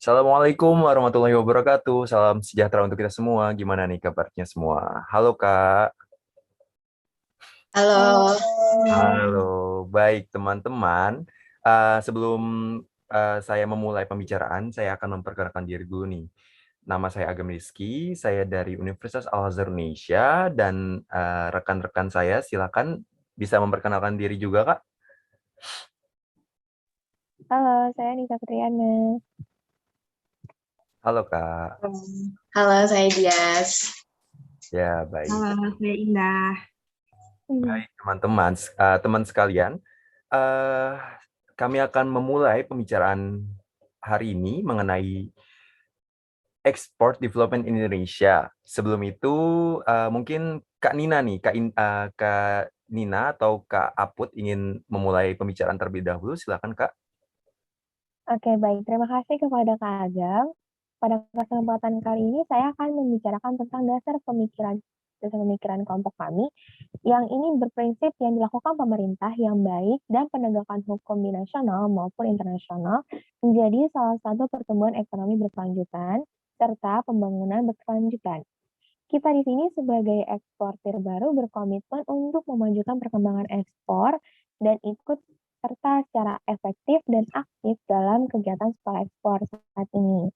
Assalamualaikum warahmatullahi wabarakatuh. Salam sejahtera untuk kita semua. Gimana nih kabarnya semua? Halo Kak. Halo, Halo. Baik teman-teman. Sebelum saya memulai pembicaraan, saya akan memperkenalkan diri dulu nih. Nama saya Agam Rizky, saya dari Universitas Al-Azhar Indonesia, dan rekan-rekan saya silakan bisa memperkenalkan diri juga Kak. halo, saya Nisa Fitriana. Halo Kak. Halo, saya Dias. Ya, baik. Halo, saya Indah. Hmm, Baik, teman-teman, teman sekalian, eh, kami akan memulai pembicaraan hari ini mengenai export development Indonesia. Sebelum itu, mungkin Kak Nina nih, Kak Nina atau Kak Aput ingin memulai pembicaraan terlebih dahulu. Silakan Kak. Oke, baik. Terima kasih kepada Kak Agam. Pada kesempatan kali ini saya akan membicarakan tentang dasar pemikiran kelompok kami yang ini berprinsip yang dilakukan pemerintah yang baik dan penegakan hukum di nasional maupun internasional menjadi salah satu pertumbuhan ekonomi berkelanjutan serta pembangunan berkelanjutan. Kita di sini sebagai eksportir baru berkomitmen untuk memajukan perkembangan ekspor dan ikut serta secara efektif dan aktif dalam kegiatan sekolah ekspor saat ini.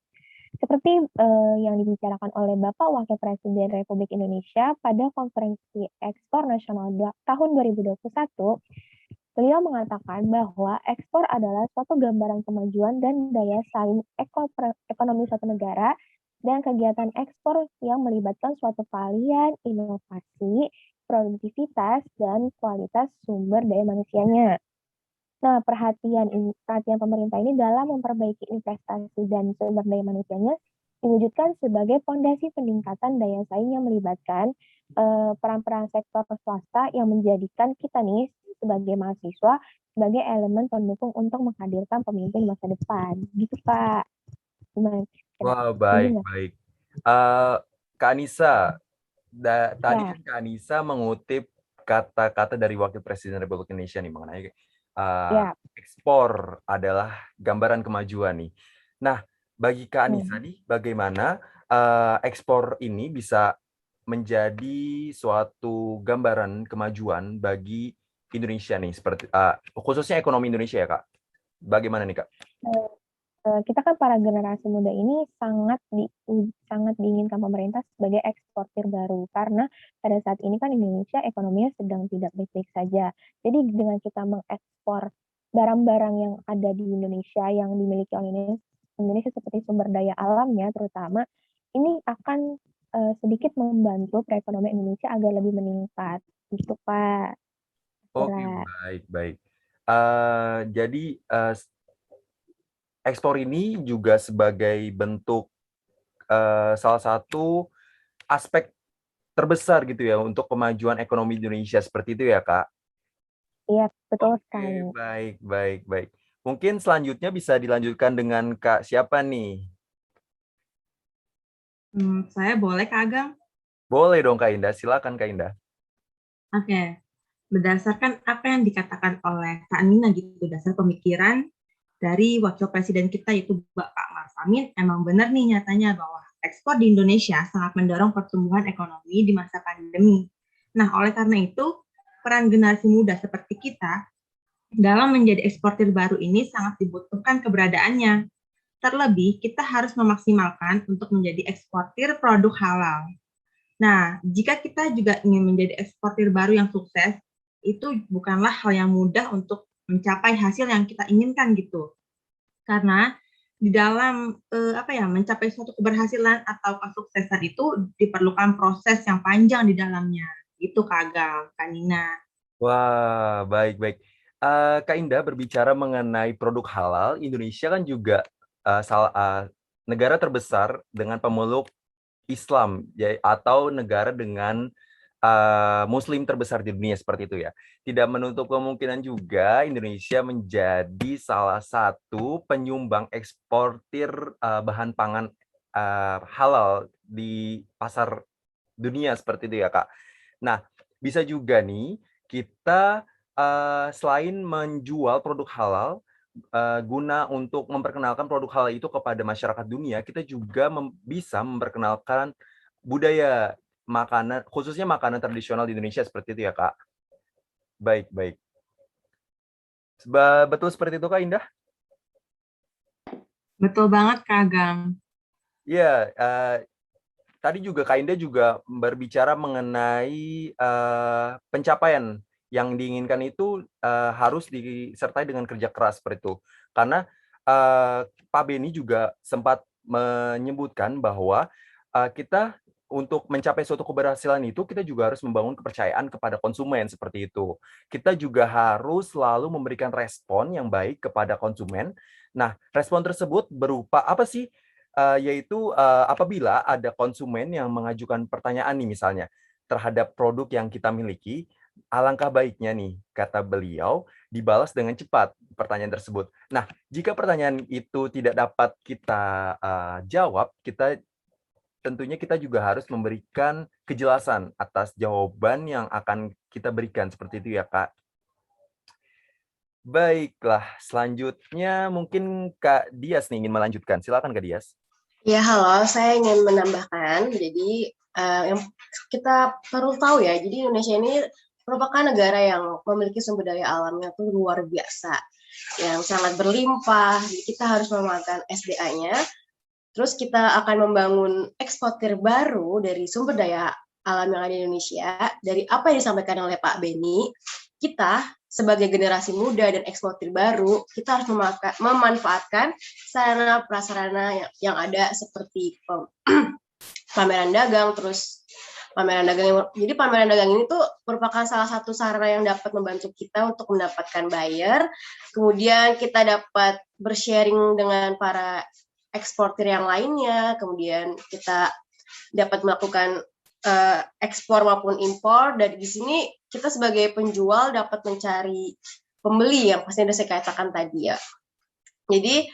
Seperti yang dibicarakan oleh Bapak Wakil Presiden Republik Indonesia pada Konferensi Ekspor Nasional tahun 2021, beliau mengatakan bahwa ekspor adalah suatu gambaran kemajuan dan daya saing ekonomi suatu negara dan kegiatan ekspor yang melibatkan suatu varian inovasi, produktivitas, dan kualitas sumber daya manusianya. Nah, perhatian pemerintah ini dalam memperbaiki investasi dan sumber daya manusianya diwujudkan sebagai fondasi peningkatan daya saing yang melibatkan peran-peran sektor swasta yang menjadikan kita nih sebagai mahasiswa sebagai elemen pendukung untuk menghadirkan pemimpin masa depan. Gitu, Pak. Gimana kira? Wah, Setuju baik, nggak? baik. Kak Anissa, tadi Ya, kan Kak Anissa mengutip kata-kata dari Wakil Presiden Republik Indonesia nih mengenai ya. ekspor adalah gambaran kemajuan nih. Nah, bagi Kak Anissa Hmm. nih, bagaimana ekspor ini bisa menjadi suatu gambaran kemajuan bagi Indonesia nih, seperti khususnya ekonomi Indonesia ya Kak. Bagaimana nih Kak? Kita kan para generasi muda ini sangat diinginkan pemerintah sebagai eksportir baru karena pada saat ini kan Indonesia ekonominya sedang tidak baik-baik saja. Jadi dengan kita mengekspor barang-barang yang ada di Indonesia yang dimiliki oleh Indonesia seperti sumber daya alamnya terutama ini akan sedikit membantu perekonomian Indonesia agar lebih meningkat. Gitu Pak. Oke, Kira. baik, baik. Jadi ekspor ini juga sebagai bentuk salah satu aspek terbesar gitu ya untuk kemajuan ekonomi Indonesia seperti itu ya Kak. Iya, betul Oke, sekali. baik, baik, baik. Mungkin selanjutnya bisa dilanjutkan dengan Kak siapa nih? Saya boleh Kak Agam? Boleh dong Kak Indah, silakan Kak Indah. Oke. Berdasarkan apa yang dikatakan oleh Kak Nina gitu, dasar pemikiran dari Wakil Presiden kita yaitu Bapak Maruf Amin, emang benar nih nyatanya bahwa ekspor di Indonesia sangat mendorong pertumbuhan ekonomi di masa pandemi. Nah, oleh karena itu, peran generasi muda seperti kita dalam menjadi eksportir baru ini sangat dibutuhkan keberadaannya. Terlebih, kita harus memaksimalkan untuk menjadi eksportir produk halal. Nah, jika kita juga ingin menjadi eksportir baru yang sukses, itu bukanlah hal yang mudah untuk mencapai hasil yang kita inginkan gitu. Karena di dalam mencapai suatu keberhasilan atau kesuksesan itu diperlukan proses yang panjang di dalamnya. Itu Kak Agal, Kak Nina. Wah, baik, baik. Kak Indah berbicara mengenai produk halal, Indonesia kan juga negara terbesar dengan pemeluk Islam ya, atau negara dengan Muslim terbesar di dunia seperti itu ya. Tidak menutup kemungkinan juga Indonesia menjadi salah satu penyumbang eksportir bahan pangan halal di pasar dunia seperti itu ya Kak. Nah, bisa juga nih kita selain menjual produk halal, guna untuk memperkenalkan produk halal itu kepada masyarakat dunia, kita juga bisa memperkenalkan budaya makanan, khususnya makanan tradisional di Indonesia seperti itu ya, Kak? Baik baik. Betul seperti itu, Kak Indah? Betul banget, Kak Agam. Iya, tadi juga Kak Indah juga berbicara mengenai pencapaian yang diinginkan itu harus disertai dengan kerja keras seperti itu. Karena Pak Beni juga sempat menyebutkan bahwa kita untuk mencapai suatu keberhasilan itu kita juga harus membangun kepercayaan kepada konsumen seperti itu. Kita juga harus selalu memberikan respon yang baik kepada konsumen. Nah, respon tersebut berupa apa sih? Yaitu apabila ada konsumen yang mengajukan pertanyaan nih misalnya terhadap produk yang kita miliki, alangkah baiknya nih, kata beliau, dibalas dengan cepat pertanyaan tersebut. Nah, jika pertanyaan itu tidak dapat kita jawab, tentunya kita juga harus memberikan kejelasan atas jawaban yang akan kita berikan, seperti itu ya, Kak. Baiklah, selanjutnya mungkin Kak Dias nih ingin melanjutkan. Silakan Kak Dias. Ya, halo, saya ingin menambahkan, jadi yang kita perlu tahu ya, jadi Indonesia ini merupakan negara yang memiliki sumber daya alamnya tuh luar biasa, yang sangat berlimpah, jadi kita harus memanfaatkan SDA-nya. Terus kita akan membangun eksportir baru dari sumber daya alam yang ada di Indonesia. Dari apa yang disampaikan oleh Pak Beni, kita sebagai generasi muda dan eksportir baru, kita harus memanfaatkan sarana prasarana yang ada seperti pameran dagang, terus pameran dagang. Jadi pameran dagang ini tuh merupakan salah satu sarana yang dapat membantu kita untuk mendapatkan buyer. Kemudian kita dapat bersharing dengan para eksportir yang lainnya, kemudian kita dapat melakukan ekspor maupun impor. Dari di sini kita sebagai penjual dapat mencari pembeli yang pasti sudah saya katakan tadi ya. Jadi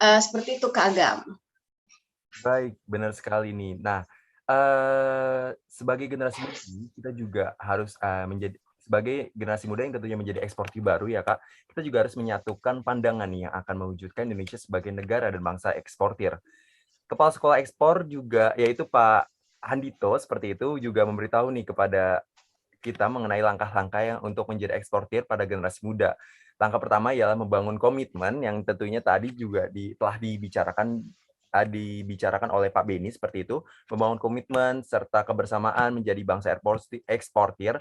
seperti itu Kak Agam. Baik, benar sekali nih. Nah, sebagai generasi muda kita juga harus menjadi sebagai generasi muda yang tentunya menjadi eksportir baru ya Kak, kita juga harus menyatukan pandangan nih yang akan mewujudkan Indonesia sebagai negara dan bangsa eksportir. Kepala Sekolah Ekspor juga yaitu Pak Handito seperti itu juga memberitahu nih kepada kita mengenai langkah-langkah yang untuk menjadi eksportir pada generasi muda. Langkah pertama ialah membangun komitmen yang tentunya tadi juga telah dibicarakan oleh Pak Beni seperti itu, membangun komitmen serta kebersamaan menjadi bangsa eksportir.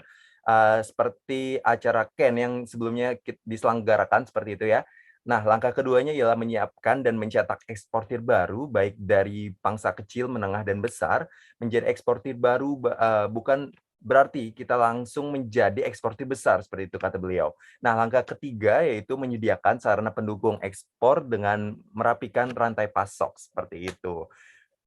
Seperti acara KEN yang sebelumnya diselenggarakan seperti itu ya. Nah, langkah keduanya ialah menyiapkan dan mencetak eksportir baru, baik dari pangsa kecil, menengah, dan besar. Menjadi eksportir baru bukan berarti kita langsung menjadi eksportir besar, seperti itu kata beliau. Nah, langkah ketiga yaitu menyediakan sarana pendukung ekspor dengan merapikan rantai pasok, seperti itu.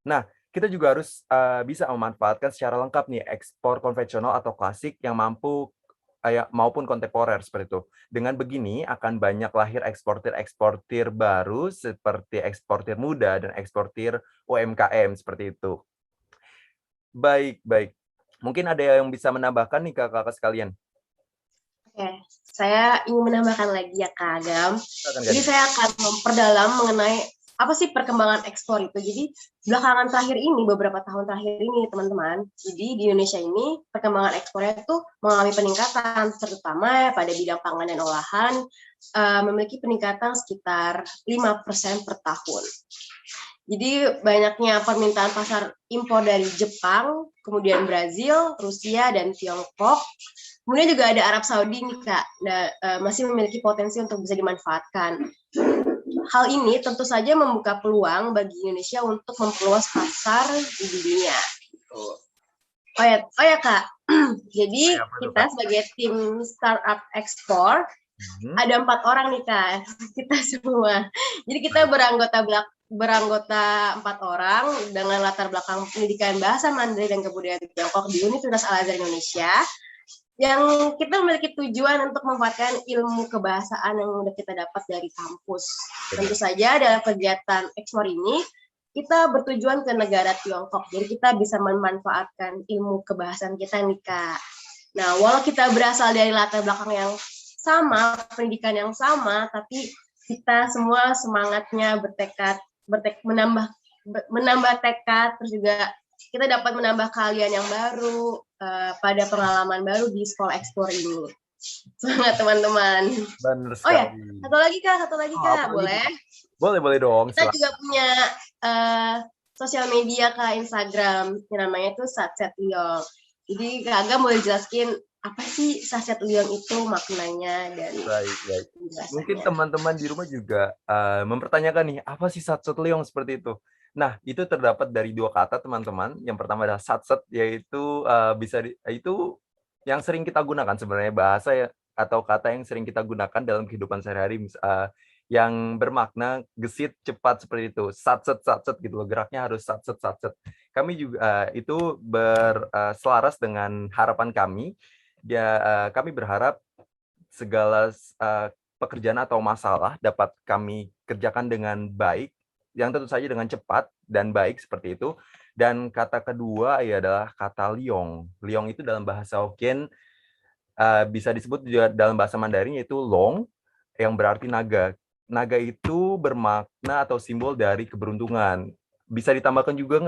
Nah, kita juga harus bisa memanfaatkan secara lengkap nih ekspor konvensional atau klasik yang mampu maupun kontemporer seperti itu. Dengan begini akan banyak lahir eksportir-eksportir baru seperti eksportir muda dan eksportir UMKM seperti itu. Baik, baik. Mungkin ada yang bisa menambahkan nih kakak-kakak sekalian. Oke, saya ingin menambahkan lagi ya Kak Agam. Jadi saya akan memperdalam mengenai apa sih perkembangan ekspor itu. Jadi belakangan terakhir ini, beberapa tahun terakhir ini teman-teman, jadi di Indonesia ini perkembangan ekspornya itu mengalami peningkatan, terutama pada bidang pangan dan olahan, memiliki peningkatan sekitar 5% per tahun. Jadi banyaknya permintaan pasar impor dari Jepang, kemudian Brazil, Rusia, dan Tiongkok. Kemudian juga ada Arab Saudi nih Kak, masih memiliki potensi untuk bisa dimanfaatkan. Hal ini tentu saja membuka peluang bagi Indonesia untuk memperluas pasar di dunia. Oh ya Kak, jadi kita sebagai tim startup ekspor, ada 4 orang nih Kak, kita semua. Jadi kita beranggota 4 orang dengan latar belakang pendidikan bahasa Mandarin dan kebudayaan Tiongkok di Universitas Al-Azhar Indonesia, yang kita memiliki tujuan untuk memanfaatkan ilmu kebahasaan yang sudah kita dapat dari kampus. Tentu saja dalam kegiatan ekspor ini, kita bertujuan ke negara Tiongkok, jadi kita bisa memanfaatkan ilmu kebahasaan kita nih Kak. Nah, walau kita berasal dari latar belakang yang sama, pendidikan yang sama, tapi kita semua semangatnya menambah tekad, terus juga kita dapat menambah keahlian yang baru pada pengalaman baru di Sekolah Explore ini. Semangat teman-teman. Benar Oh ya, sekali. satu lagi Kak, boleh? Boleh dong. Kita Silakan. juga punya sosial media Kak, Instagram, yang namanya tuh Satset Liong. Jadi Kak Agam boleh jelaskin apa sih Satset Liong itu, maknanya dan Baik. Mungkin penjelasannya. teman-teman di rumah juga mempertanyakan nih, apa sih satset liong seperti itu? Nah, itu terdapat dari 2 kata teman-teman. Yang pertama adalah satset, yaitu itu yang sering kita gunakan sebenarnya, bahasa ya atau kata yang sering kita gunakan dalam kehidupan sehari-hari, yang bermakna gesit, cepat seperti itu. Satset gitu loh, geraknya harus satset. Kami juga itu selaras dengan harapan kami. Kami berharap segala pekerjaan atau masalah dapat kami kerjakan dengan baik, yang tentu saja dengan cepat dan baik seperti itu. Dan kata kedua adalah kata liong. Liong itu dalam bahasa Hokkien bisa disebut juga dalam bahasa Mandarin, yaitu long, yang berarti naga. Naga itu bermakna atau simbol dari keberuntungan. Bisa ditambahkan juga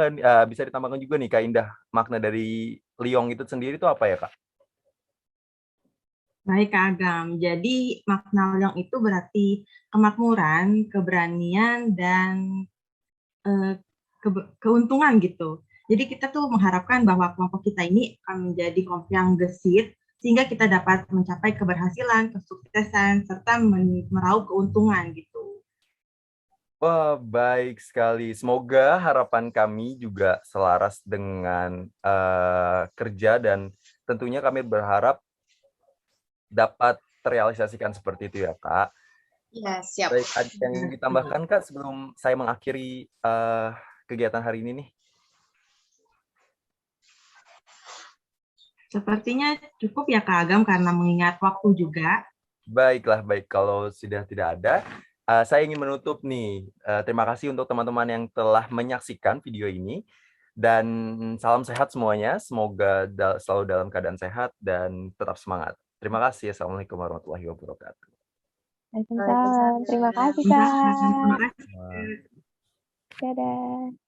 nih Kak Indah, makna dari liong itu sendiri itu apa ya Kak? Baik, Kak Agam. Jadi makna liong itu berarti kemakmuran, keberanian, dan keuntungan gitu. Jadi kita tuh mengharapkan bahwa kelompok kita ini akan menjadi kelompok yang gesit, sehingga kita dapat mencapai keberhasilan, kesuksesan, serta meraup keuntungan gitu. Wah, baik sekali. Semoga harapan kami juga selaras dengan kerja, dan tentunya kami berharap dapat terrealisasikan seperti itu ya, Kak. Ya, siap. Baik, ada yang ingin ditambahkan, Kak, sebelum saya mengakhiri kegiatan hari ini nih? Sepertinya cukup ya Kak Agam karena mengingat waktu juga. Baiklah, baik. Kalau sudah tidak ada, saya ingin menutup nih. Terima kasih untuk teman-teman yang telah menyaksikan video ini. Dan salam sehat semuanya. Semoga selalu dalam keadaan sehat dan tetap semangat. Terima kasih. Assalamualaikum warahmatullahi wabarakatuh. Waalaikumsalam. Terima kasih, Kak. Terima kasih. Dadah.